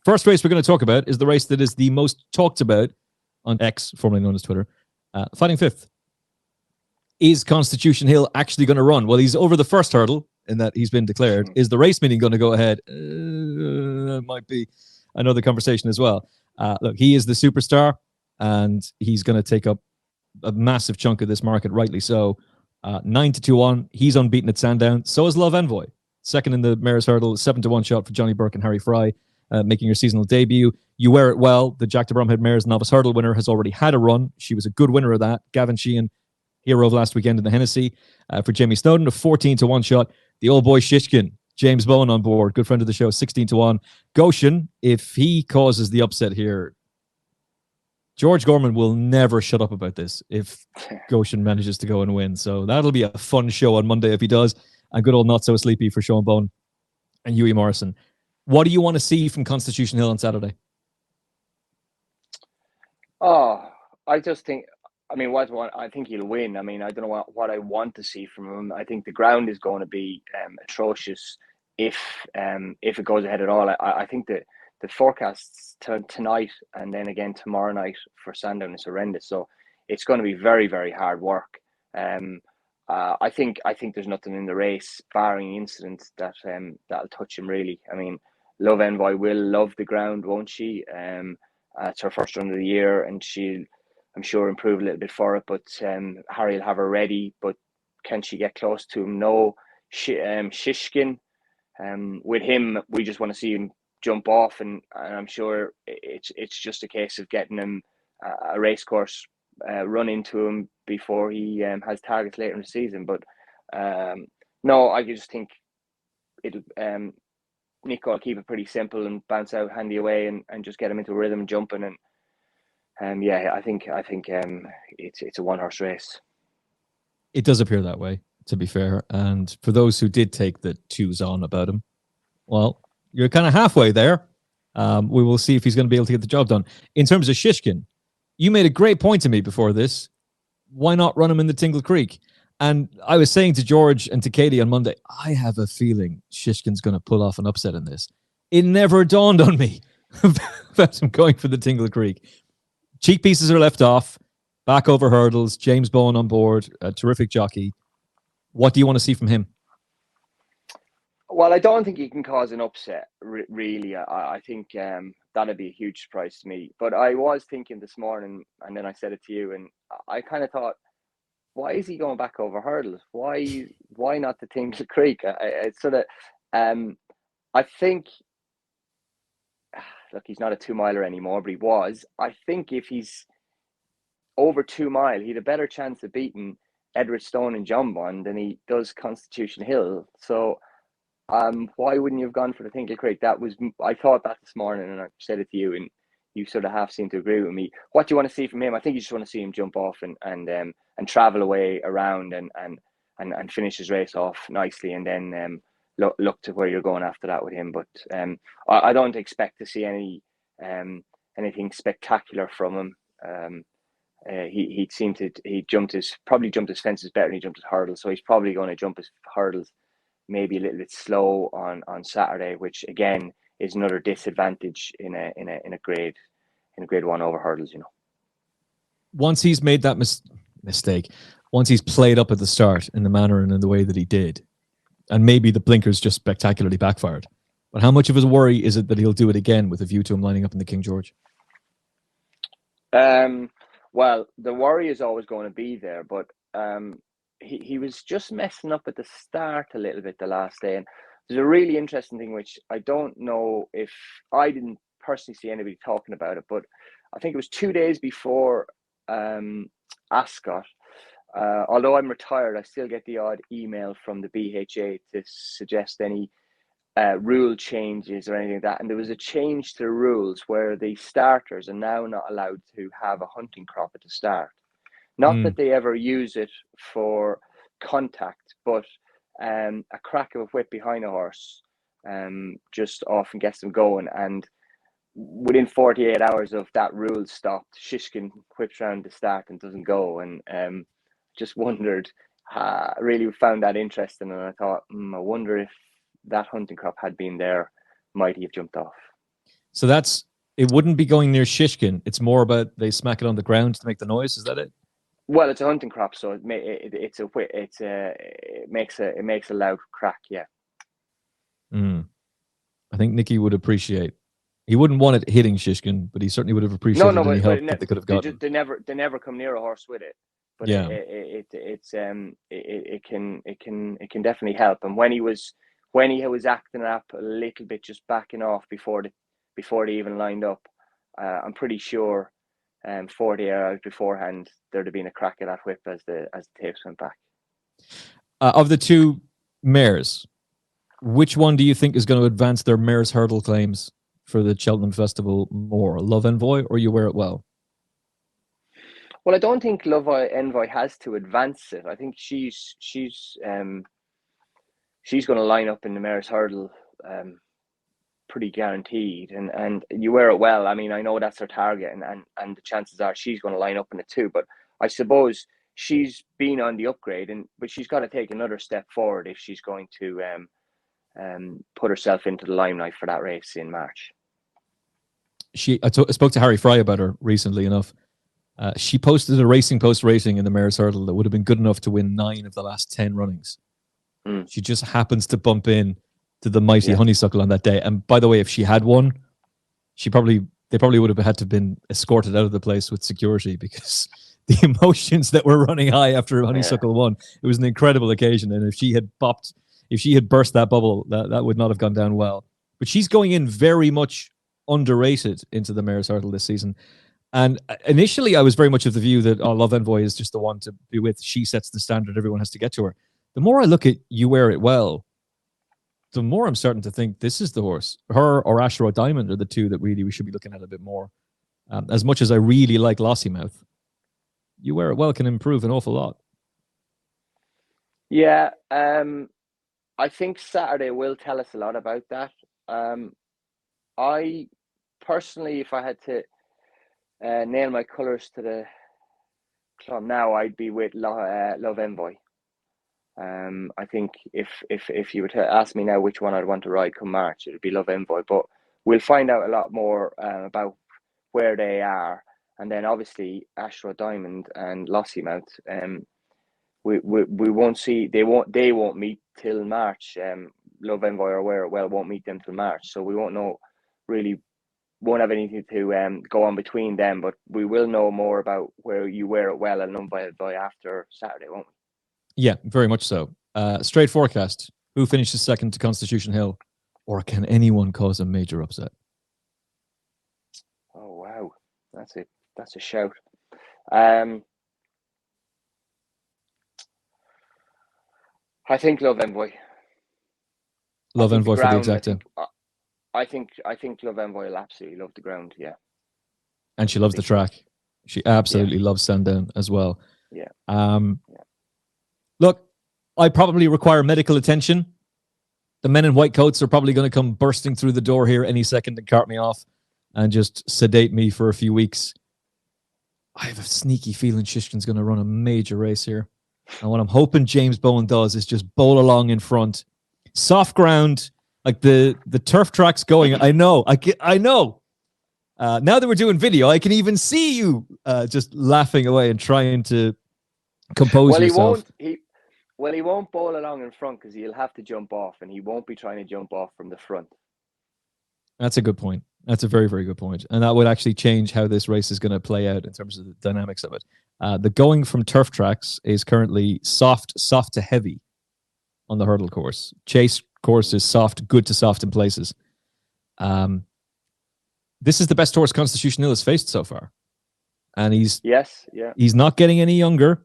First race we're going to talk about is the race that is the most talked about on X, formerly known as Twitter, Fighting Fifth. Is Constitution Hill actually going to run? Well, he's over the first hurdle in that he's been declared. Is the race meeting going to go ahead? Might be another conversation as well. Look, he is the superstar, and he's going to take up a massive chunk of this market, rightly so. 9-2-1. He's unbeaten at Sandown. So is Love Envoi. Second in the Mayor's Hurdle, 7-1 shot for Johnny Burke and Harry Fry, making your seasonal debut. You Wear It Well, the Jack de Bromhead Mayor's Novice Hurdle winner, has already had a run. She was a good winner of that. Gavin Sheehan, hero of last weekend in the Hennessy. For Jamie Snowden, a 14-1 shot. The old boy Shishkin, James Bowen on board, good friend of the show, 16-1. Goshen, if he causes the upset here, George Gorman will never shut up about this if Goshen manages to go and win. So that'll be a fun show on Monday if he does. And good old Not So Sleepy for Sean Bone and Hughie Morrison. What do you want to see from Constitution Hill on Saturday? Oh, I just think, I mean, I think he'll win. I mean, I don't know what I want to see from him. I think the ground is going to be atrocious if it goes ahead at all. I think that the forecasts tonight and then again tomorrow night for Sandown is horrendous. So it's going to be very, very hard work. I think there's nothing in the race, barring incidents, that'll touch him really. I mean, Love Envoi will love the ground, won't she? It's her first run of the year, and she'll, I'm sure, improve a little bit for it. But Harry will have her ready. But can she get close to him? No. Shishkin, with him, we just want to see him jump off, and I'm sure it's just a case of getting him a race course run into him before he has targets later in the season. But no, I just think it'll Nico will keep it pretty simple and bounce out handy away and just get him into a rhythm and jumping. And yeah, I think it's a one horse race. It does appear that way, to be fair. And for those who did take the twos on about him, well, you're kind of halfway there. We will see if he's going to be able to get the job done. In terms of Shishkin, you made a great point to me before this. Why not run him in the Tingle Creek? And I was saying to George and to Katie on Monday, I have a feeling Shishkin's going to pull off an upset in this. It never dawned on me about him going for the Tingle Creek. Cheek pieces are left off, back over hurdles, James Bowen on board, a terrific jockey. What do you want to see from him? Well, I don't think he can cause an upset, really. I think that'd be a huge surprise to me. But I was thinking this morning, and then I said it to you, and I kind of thought, why is he going back over hurdles? Why not the Tingle Creek? It's sort of, I think, look, he's not a 2 miler anymore, but he was. I think if he's over 2 mile, he'd a better chance of beating Edward Stone and John Bond than he does Constitution Hill. So, why wouldn't you have gone for the Tingle Creek? I thought that this morning, and I said it to you, and you sort of half seem to agree with me. What do you want to see from him? I think you just want to see him jump off and travel away around and finish his race off nicely, and then look to where you're going after that with him. But I don't expect to see anything spectacular from him. He probably jumped his fences better than he jumped his hurdles, so he's probably going to jump his hurdles maybe a little bit slow on Saturday, which again is another disadvantage in a grade one over hurdles. You know, once he's made that mistake, once he's played up at the start in the manner and in the way that he did, and maybe the blinkers just spectacularly backfired. But how much of a worry is it that he'll do it again with a view to him lining up in the King George? Well, the worry is always going to be there, but he was just messing up at the start a little bit the last day. And there's a really interesting thing, which I don't know if I didn't personally see anybody talking about it, but I think it was 2 days before Ascot. Although I'm retired, I still get the odd email from the BHA to suggest any rule changes or anything like that. And there was a change to the rules where the starters are now not allowed to have a hunting crop at the start. Not that they ever use it for contact, but a crack of a whip behind a horse just often gets them going. And within 48 hours of that rule stopped, Shishkin whips around the start and doesn't go. And just wondered, really found that interesting. And I thought, I wonder if that hunting crop had been there, might he have jumped off? So it wouldn't be going near Shishkin. It's more about they smack it on the ground to make the noise. Is that it? Well, it's a hunting crop, so it makes a loud crack. Yeah. I think Nicky would appreciate. He wouldn't want it hitting Shishkin, but he certainly would have appreciated any help that they could have gotten. They never come near a horse with it. But yeah, it can definitely help. And when he was acting up a little bit, just backing off before they even lined up, I'm pretty sure 40 hours beforehand there'd have been a crack at that whip as the tapes went back. Of the two mares, which one do you think is going to advance their mares hurdle claims for the Cheltenham Festival more, Love Envoi or You Wear It Well? Well, I don't think Love Envoi has to advance it. I think she's going to line up in the mares hurdle pretty guaranteed, and You Wear It Well. I mean, I know that's her target, and the chances are she's going to line up in it too. But I suppose she's been on the upgrade, but she's got to take another step forward if she's going to put herself into the limelight for that race in March. I spoke to Harry Fry about her recently enough. She posted a Racing Post rating in the mares hurdle that would have been good enough to win 9 of the last 10 runnings. She just happens to bump in to the mighty Honeysuckle on that day. And by the way, if she had won, they probably would have had to have been escorted out of the place with security, because the emotions that were running high after Honeysuckle won, it was an incredible occasion. And if she had burst that bubble, that would not have gone down well. But she's going in very much underrated into the mares hurdle this season. And initially, I was very much of the view that Love Envoi is just the one to be with. She sets the standard. Everyone has to get to her. The more I look at You Wear It Well, the more I'm starting to think this is the horse. Her or Ashrow Diamond are the two that really we should be looking at a bit more. As much as I really like Lossiemouth, You Wear It Well can improve an awful lot. Yeah, I think Saturday will tell us a lot about that. I personally, if I had to nail my colours to the club now, I'd be with Love Envoi. I think if you were to ask me now which one I'd want to ride come March, it'd be Love Envoi. But we'll find out a lot more about where they are, and then obviously Ashrow Diamond and Lossiemouth. We won't see. They won't meet till March. Love Envoi or Wear It Well won't meet them till March, so we won't know really. Won't have anything to go on between them, but we will know more about where You Wear It Well and Love Envoi after Saturday, won't we? Yeah, very much so. Straight forecast. Who finishes second to Constitution Hill? Or can anyone cause a major upset? Oh, wow. That's a shout. I think Love Envoi. Love Envoi for the exacta. I think Love Envoi will absolutely love the ground, yeah. And she loves the track. She absolutely loves Sandown as well. Yeah. Look, I probably require medical attention. The men in white coats are probably going to come bursting through the door here any second and cart me off and just sedate me for a few weeks. I have a sneaky feeling Shishkin's going to run a major race here. And what I'm hoping James Bowen does is just bowl along in front. Soft ground, like the turf track's going. I know. Now that we're doing video, I can even see you just laughing away and trying to compose yourself. He won't bowl along in front because he'll have to jump off, and he won't be trying to jump off from the front. That's a good point. That's a very, very good point. And that would actually change how this race is going to play out in terms of the dynamics of it. The going from turf tracks is currently soft to heavy on the hurdle course. Chase course is soft, good to soft in places. This is the best horse Constitution Hill has faced so far. And he's not getting any younger.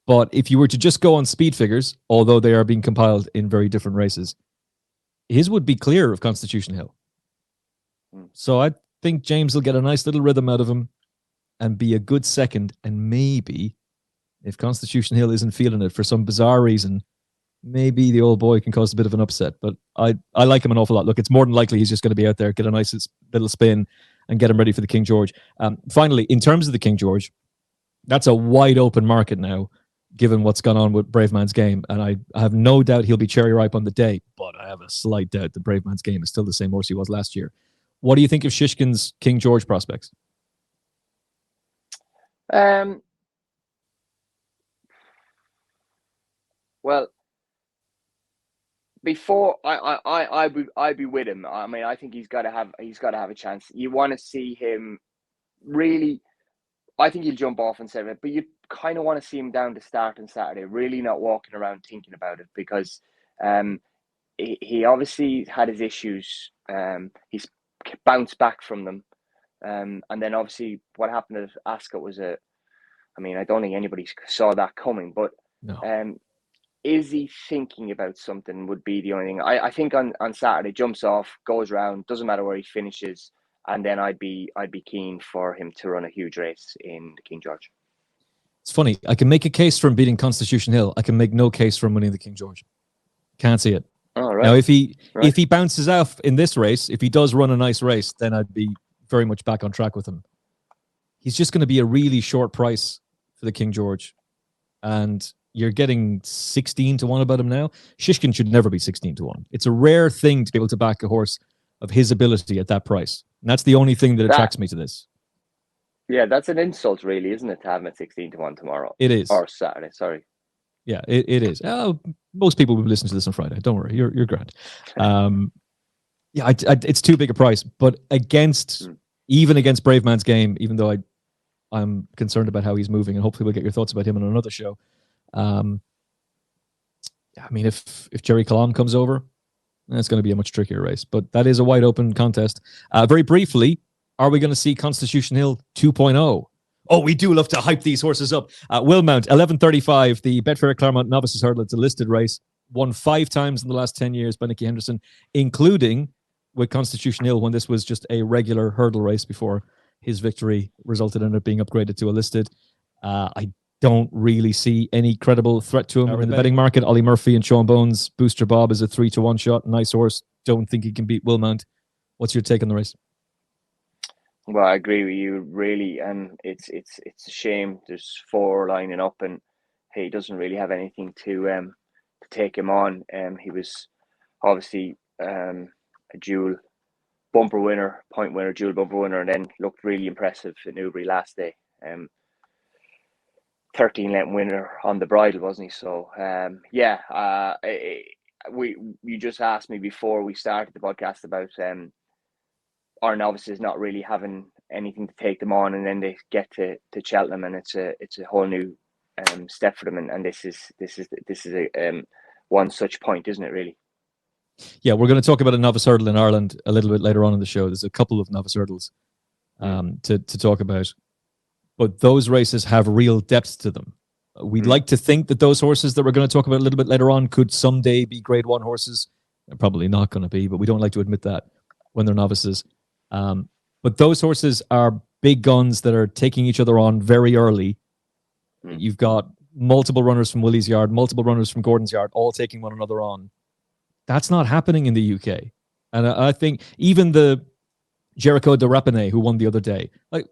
But if you were to just go on speed figures, although they are being compiled in very different races, his would be clear of Constitution Hill. So I think James will get a nice little rhythm out of him and be a good second. And maybe, if Constitution Hill isn't feeling it for some bizarre reason, maybe the old boy can cause a bit of an upset. But I like him an awful lot. Look, it's more than likely he's just going to be out there, get a nice little spin, and get him ready for the King George. Finally, in terms of the King George, that's a wide open market now, given what's gone on with Brave Man's Game. And I have no doubt he'll be cherry ripe on the day, but I have a slight doubt that Brave Man's Game is still the same horse he was last year. What do you think of Shishkin's King George prospects? Well, before I'd be with him. I mean, I think he's got to have a chance. You want to see him really. I think he'll jump off and say it, but you kind of want to see him down to start on Saturday, really not walking around thinking about it, because he obviously had his issues. He's bounced back from them, and then obviously what happened at Ascot was I mean, I don't think anybody saw that coming, but No. Is he thinking about something would be the only thing. I think on Saturday, jumps off, goes round, doesn't matter where he finishes, and then I'd be keen for him to run a huge race in the King George. It's funny. I can make a case for him beating Constitution Hill. I can make no case for him winning the King George. Can't see it. Oh, right. Now, if he bounces out in this race, if he does run a nice race, then I'd be very much back on track with him. He's just going to be a really short price for the King George, and you're getting 16 to 1 about him now. Shishkin should never be 16 to 1. It's a rare thing to be able to back a horse of his ability at that price. And that's the only thing that attracts me to this. Yeah, that's an insult, really, isn't it, to have him at 16 to 1 tomorrow? It is. Or Saturday, sorry. Yeah, it is. Most people will listen to this on Friday. Don't worry, you're grand. It's too big a price. But even against Brave Man's Game, even though I'm concerned about how he's moving, and hopefully we'll get your thoughts about him on another show. I mean, if Jerry Kalam comes over, it's going to be a much trickier race. But that is a wide open contest. Very briefly, are we going to see Constitution Hill 2.0? Oh, we do love to hype these horses up. Willmount, 11:35, the Betfair Claremont Novices Hurdle. It's a listed race. Won 5 times in the last 10 years by Nicky Henderson, including with Constitution Hill when this was just a regular hurdle race before his victory resulted in it being upgraded to a listed. I don't really see any credible threat to him in the betting market. Ollie Murphy and Sean Bones. Booster Bob is a 3-to-1 shot. Nice horse. Don't think he can beat Willmount. What's your take on the race? Well, I agree with you, really, and it's a shame. There's 4 lining up, and he doesn't really have anything to take him on. He was obviously a dual bumper winner, point winner, dual bumper winner, and then looked really impressive in Newbury last day. 13-length winner on the bridle, wasn't he? So, you just asked me before we started the podcast about our novices not really having anything to take them on, and then they get to Cheltenham, and it's a whole new step for them, and this is a one such point, isn't it? Really. Yeah, we're going to talk about a novice hurdle in Ireland a little bit later on in the show. There's a couple of novice hurdles to talk about, but those races have real depth to them. We'd like to think that those horses that we're going to talk about a little bit later on could someday be Grade 1 horses. They're probably not going to be, but we don't like to admit that when they're novices. But those horses are big guns that are taking each other on very early. You've got multiple runners from Willie's Yard, multiple runners from Gordon's Yard, all taking one another on. That's not happening in the UK. And I think even the Jericho de Rapinay, who won the other day,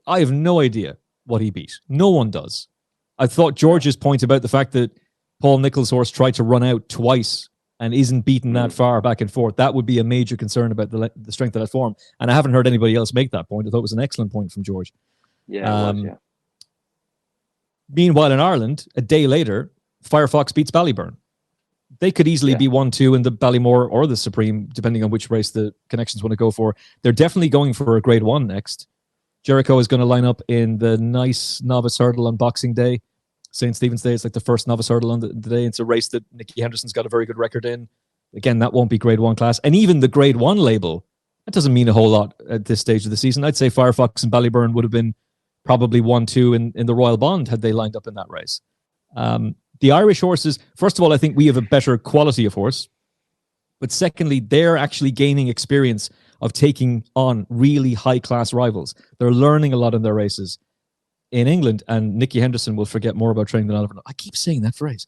I have no idea what he beat. No one does. I thought George's point about the fact that Paul Nicholls' horse tried to run out twice and isn't beaten that far back and forth, that would be a major concern about the strength of that form. And I haven't heard anybody else make that point. I thought it was an excellent point from George. Yeah, it was, yeah. Meanwhile, in Ireland, a day later, Firefox beats Ballyburn. They could easily be 1-2 in the Ballymore or the Supreme, depending on which race the connections want to go for. They're definitely going for a Grade 1 next. Jericho is going to line up in the nice novice hurdle on Boxing Day. St. Stephen's Day, it's like the first novice hurdle on the day. It's a race that Nicky Henderson's got a very good record in. Again, that won't be Grade 1 class. And even the Grade 1 label, that doesn't mean a whole lot at this stage of the season. I'd say Firefox and Ballyburn would have been probably 1-2 in the Royal Bond had they lined up in that race. The Irish horses, first of all, I think we have a better quality of horse. But secondly, they're actually gaining experience of taking on really high-class rivals. They're learning a lot in their races in England, and Nicky Henderson will forget more about training than I'll ever know. I keep saying that phrase.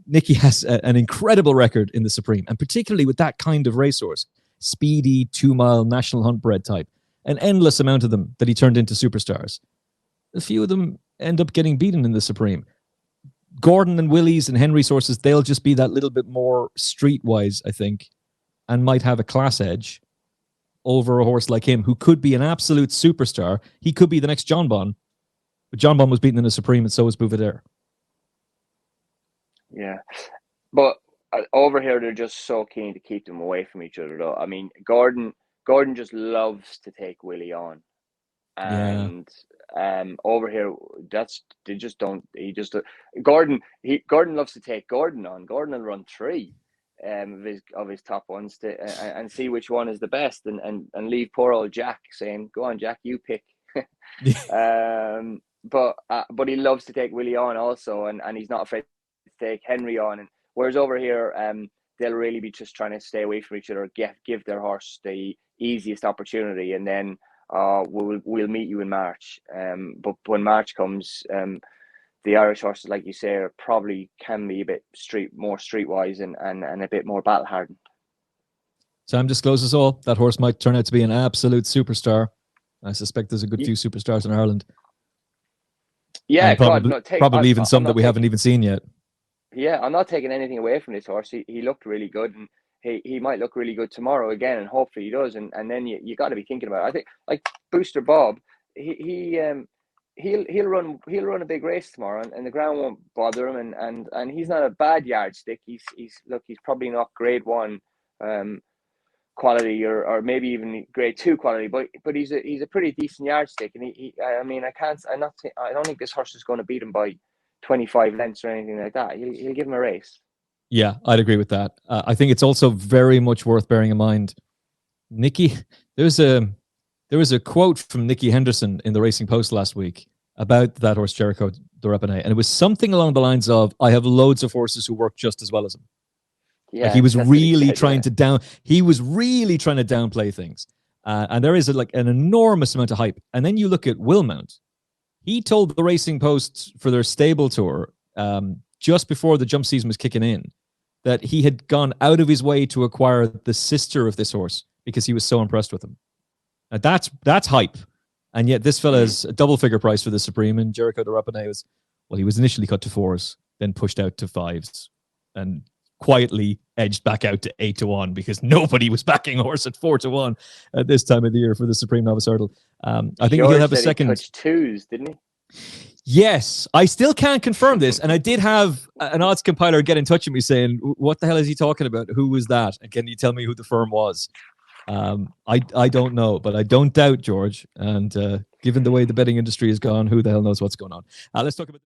Nicky has an incredible record in the Supreme, and particularly with that kind of racehorse, speedy, 2-mile national hunt bred type, an endless amount of them that he turned into superstars. A few of them end up getting beaten in the Supreme. Gordon and Willie's and Henry's horses, they'll just be that little bit more streetwise, I think, and might have a class edge. over a horse like him, who could be an absolute superstar. He could be the next John Bon, but John Bon was beaten in the Supreme, and so was Bouvier. Yeah, but over here they're just so keen to keep them away from each other, though. I mean, Gordon just loves to take Willie on, and over here they just don't. He just Gordon loves to take Gordon on. Gordon will run three of his top ones and see which one is the best, and leave poor old Jack saying, "Go on, Jack, you pick." But he loves to take Willie on also, and he's not afraid to take Henry on. And whereas over here, they'll really be just trying to stay away from each other, give their horse the easiest opportunity, and then we'll meet you in March. But when March comes, the Irish horses, like you say, are probably can be a bit more streetwise and a bit more battle hardened. Sam discloses all. That horse might turn out to be an absolute superstar. I suspect there's a good few superstars in Ireland. Yeah, probably even some that we haven't even seen yet. Yeah, I'm not taking anything away from this horse. He looked really good, and he might look really good tomorrow again, and hopefully he does. And then you got to be thinking about it. I think like Booster Bob, he'll run a big race tomorrow, and the ground won't bother him, and he's not a bad yardstick. He's probably not grade 1 quality or maybe even grade 2 quality, but he's a pretty decent yardstick, and I don't think this horse is going to beat him by 25 lengths or anything like that. He'll give him a race. Yeah, I'd agree with that. I think it's also very much worth bearing in mind, Nicky. There was a quote from Nicky Henderson in the Racing Post last week about that horse Jericho de Repenay, and it was something along the lines of, "I have loads of horses who work just as well as him." Yeah, like he was really trying to downplay things, and there is an enormous amount of hype. And then you look at Willmount. He told the Racing Post for their stable tour, just before the jump season was kicking in, that he had gone out of his way to acquire the sister of this horse because he was so impressed with him. Now that's hype, and yet this fella's a double-figure price for the Supreme. And Jericho de Repenay he was initially cut to 4s, then pushed out to 5s, and quietly edged back out to 8-1 because nobody was backing a horse at 4-1 at this time of the year for the Supreme Novice Hurdle. I think he'll have a second. He touched 2s, didn't he? Yes, I still can't confirm this, and I did have an odds compiler get in touch with me saying, "What the hell is he talking about? Who was that? And can you tell me who the firm was?" I don't know, but I don't doubt George. And given the way the betting industry has gone, who the hell knows what's going on? Let's talk about.